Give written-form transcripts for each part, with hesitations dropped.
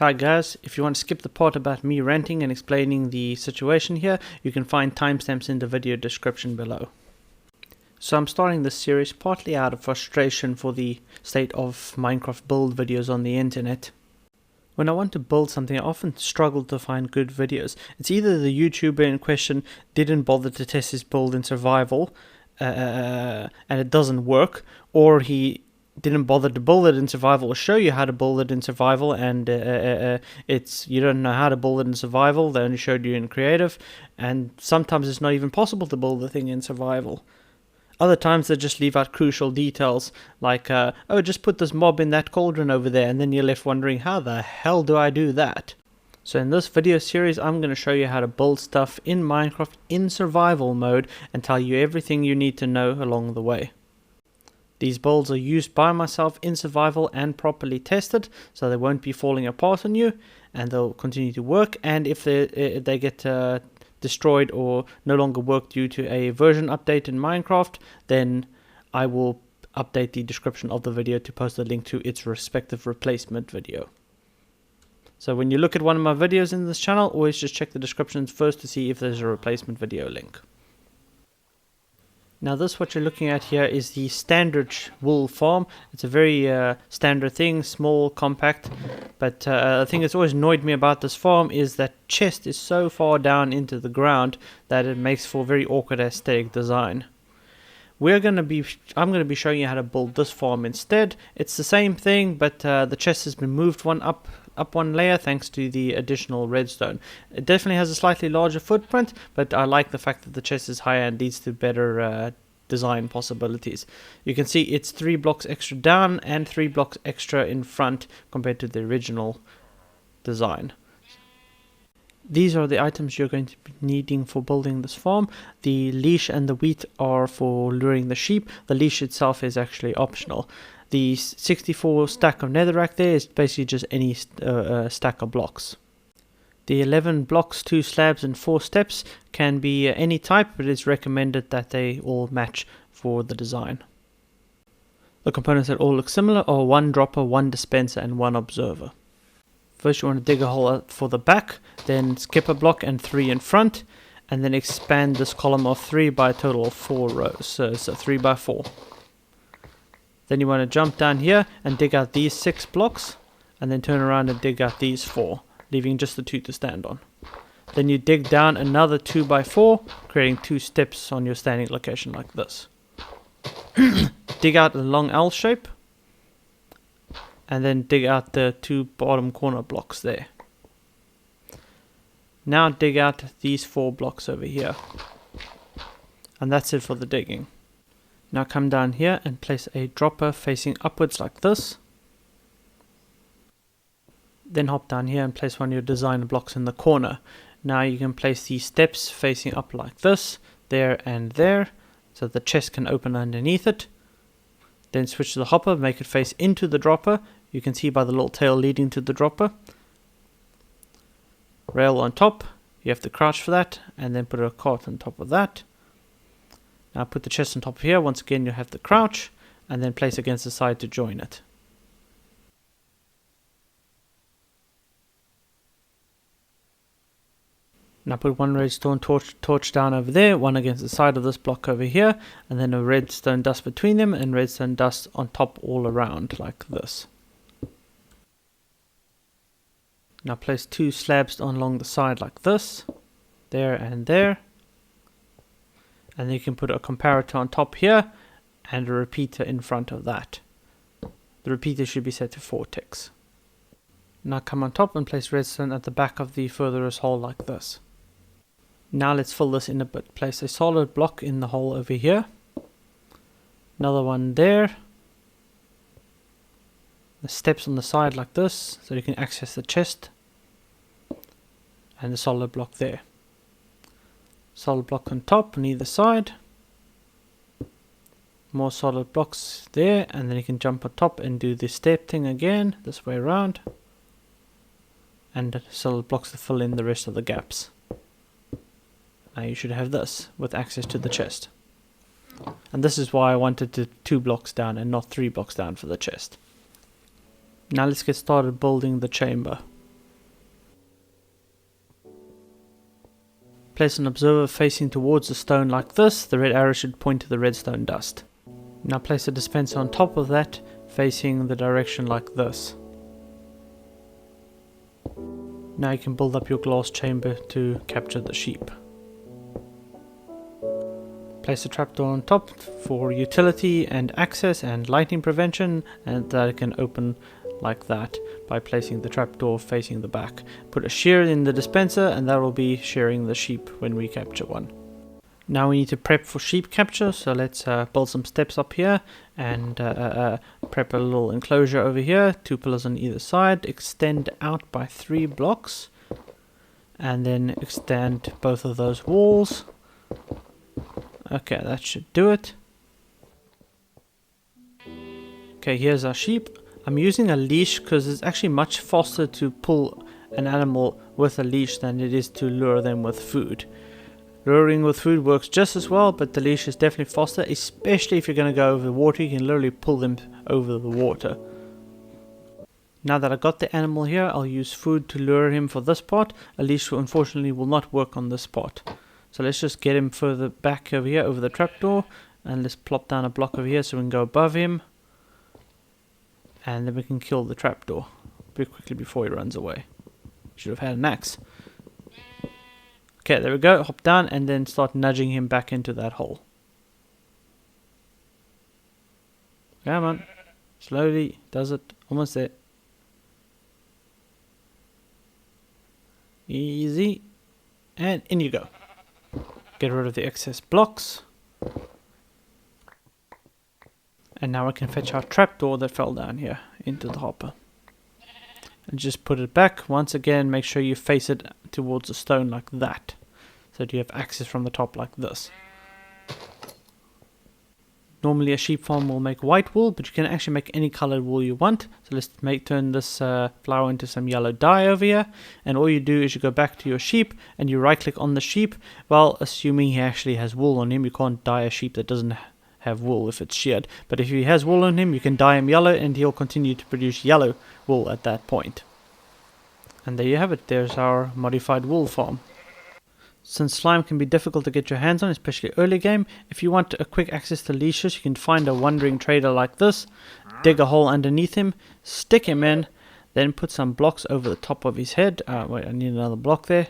Hi guys, if you want to skip the part about me ranting and explaining the situation here, you can find timestamps in the video description below. So I'm starting this series partly out of frustration for the state of Minecraft build videos on the internet. When I want to build something, I often struggle to find good videos. It's either the YouTuber in question didn't bother to test his build in survival and it doesn't work, or he didn't bother to build it in survival or show you how to build it in survival, and you don't know how to build it in survival. They only showed you in creative, and sometimes it's not even possible to build the thing in survival. Other times they just leave out crucial details like, oh, just put this mob in that cauldron over there, and then you're left wondering, how the hell do I do that? So in this video series, I'm going to show you how to build stuff in Minecraft in survival mode and tell you everything you need to know along the way. These builds are used by myself in survival and properly tested, so they won't be falling apart on you, and they'll continue to work. And if they get destroyed or no longer work due to a version update in Minecraft, then I will update the description of the video to post a link to its respective replacement video. So when you look at one of my videos in this channel, always just check the descriptions first to see if there's a replacement video link. Now what you're looking at here is the standard wool farm. It's a very standard thing, small, compact, but the thing that's always annoyed me about this farm is that chest is so far down into the ground that it makes for a very awkward aesthetic design. I'm going to be showing you how to build this farm instead. It's the same thing, but the chest has been moved up one layer thanks to the additional redstone. It definitely has a slightly larger footprint, but I like the fact that the chest is higher and leads to better design possibilities. You can see it's 3 blocks extra down and 3 blocks extra in front compared to the original design. These are the items you're going to be needing for building this farm. The leash and the wheat are for luring the sheep. The leash itself is actually optional. The 64 stack of netherrack there is basically just any stack of blocks. The 11 blocks, 2 slabs and 4 steps can be any type, but it's recommended that they all match for the design. The components that all look similar are 1 dropper, 1 dispenser and 1 observer. First you want to dig a hole out for the back, then skip a block and 3 in front, and then expand this column of 3 by a total of 4 rows, so 3 by 4. Then you want to jump down here and dig out these 6 blocks, and then turn around and dig out these 4, leaving just the 2 to stand on. Then you dig down another 2 by 4, creating 2 steps on your standing location like this. Dig out a long L shape, and then dig out the 2 bottom corner blocks there. Now dig out these 4 blocks over here. And that's it for the digging. Now come down here and place a dropper facing upwards like this. Then hop down here and place one of your design blocks in the corner. Now you can place these steps facing up like this, there and there, so the chest can open underneath it. Then switch to the hopper, make it face into the dropper. You can see by the little tail leading to the dropper. Rail on top, you have to crouch for that, and then put a cart on top of that. Now put the chest on top of here, once again you have to crouch, and then place against the side to join it. Now put 1 redstone torch down over there, 1 against the side of this block over here, and then a redstone dust between them, and redstone dust on top all around like this. Now place 2 slabs along the side like this, there and there. And then you can put a comparator on top here, and a repeater in front of that. The repeater should be set to 4 ticks. Now come on top and place redstone at the back of the furthest hole like this. Now let's fill this in a bit. Place a solid block in the hole over here. Another one there. The steps on the side like this, so you can access the chest. And the solid block there. Solid block on top on either side. More solid blocks there, and then you can jump on top and do the step thing again, this way around. And solid blocks to fill in the rest of the gaps. Now you should have this with access to the chest. And this is why I wanted to 2 blocks down and not 3 blocks down for the chest. Now let's get started building the chamber. Place an observer facing towards the stone like this. The red arrow should point to the redstone dust. Now place a dispenser on top of that, facing the direction like this. Now you can build up your glass chamber to capture the sheep. Place a trapdoor on top for utility and access and lightning prevention, and that it can open like that by placing the trapdoor facing the back. Put a shear in the dispenser and that will be shearing the sheep when we capture one. Now we need to prep for sheep capture, so let's build some steps up here and prep a little enclosure over here, 2 pillars on either side, extend out by 3 blocks and then extend both of those walls. Okay, that should do it. Okay, here's our sheep. I'm using a leash because it's actually much faster to pull an animal with a leash than it is to lure them with food. Luring with food works just as well, but the leash is definitely faster, especially if you're going to go over the water. You can literally pull them over the water. Now that I got the animal here, I'll use food to lure him for this part. A leash unfortunately will not work on this part. So let's just get him further back over here, over the trapdoor, and let's plop down a block over here so we can go above him. And then we can kill the trapdoor pretty quickly before he runs away. Should have had an axe. Okay, there we go. Hop down and then start nudging him back into that hole. Come on. Slowly. Does it. Almost there. Easy. And in you go. Get rid of the excess blocks. And now I can fetch our trapdoor that fell down here into the hopper. And just put it back. Once again, make sure you face it towards the stone like that. So that you have access from the top like this. Normally a sheep farm will make white wool, but you can actually make any colored wool you want. So let's turn this flower into some yellow dye over here. And all you do is you go back to your sheep and you right click on the sheep. Well, assuming he actually has wool on him, you can't dye a sheep that doesn't have wool if it's sheared. But if he has wool on him, you can dye him yellow and he'll continue to produce yellow wool at that point. And there you have it. There's our modified wool farm. Since slime can be difficult to get your hands on, especially early game, if you want a quick access to leashes, you can find a wandering trader like this, dig a hole underneath him, stick him in, then put some blocks over the top of his head. Wait, I need another block there.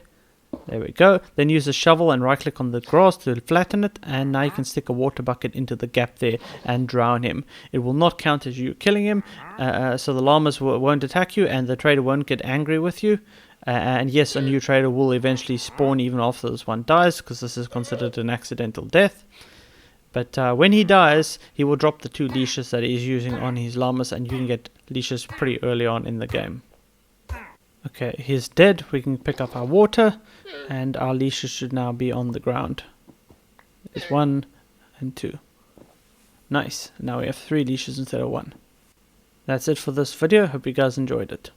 There we go. Then use a shovel and right click on the grass to flatten it, and now you can stick a water bucket into the gap there and drown him. It will not count as you killing him, so the llamas won't attack you and the trader won't get angry with you. And yes, a new trader will eventually spawn even after this one dies, because this is considered an accidental death. But when he dies, he will drop the 2 leashes that he's using on his llamas, and you can get leashes pretty early on in the game. Okay, he's dead. We can pick up our water, and our leashes should now be on the ground. There's 1 and 2. Nice. Now we have 3 leashes instead of 1. That's it for this video. Hope you guys enjoyed it.